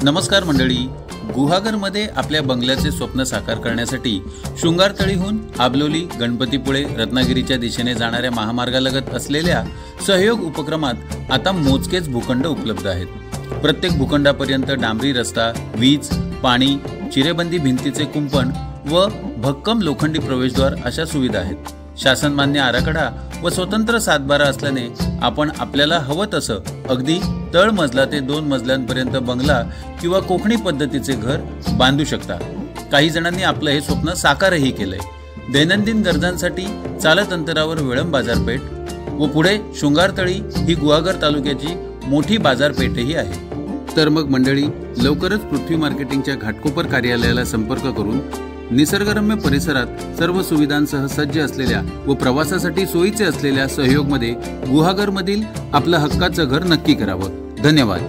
नमस्कार मंडळी, गुहागरमध्ये आपल्या बंगल्याचे स्वप्न साकार करण्यासाठी शृंगारतळीहून आबलोली, गणपतीपुळे, रत्नागिरीच्या दिशेने जाणाऱ्या महामार्गालगत असलेल्या सहयोग उपक्रमात आता मोजकेच भूखंड उपलब्ध आहेत। प्रत्येक भूखंडापर्यंत डांबरी रस्ता, वीज, पाणी, चिरेबंदी भिंतीचे कुंपण व भक्कम लोखंडी प्रवेशद्वार अशा सुविधा आहेत। शासनमान्य आराखडा व स्वतंत्र सातबारा असल्याने आपण आपल्याला हवं तसं अगदी तळ मजला ते 2 मजल्यांपर्यंत बंगला किंवा कोकणी पद्धतीचे घर बांधू शकता। काही जणांनी आपलं हे स्वप्न साकारही केलंय। दैनंदिन गरजांसाठी चालत अंतरावर वेळंब बाजारपेठ व पुढे शृंगारतळी ही गुहागर तालुक्याची मोठी बाजारपेठही आहे। तर मग मंडळी, लवकरच पृथ्वी मार्केटिंगच्या घाटकोपर कार्यालयाला संपर्क करून निसर्गरम्य परिसरात सर्व सुविधांसह सज्ज असलेल्या व प्रवासासाठी सोयीचे असलेल्या सहयोगमध्ये गुहागरमधील आपलं हक्काचं घर नक्की करावं। धन्यवाद।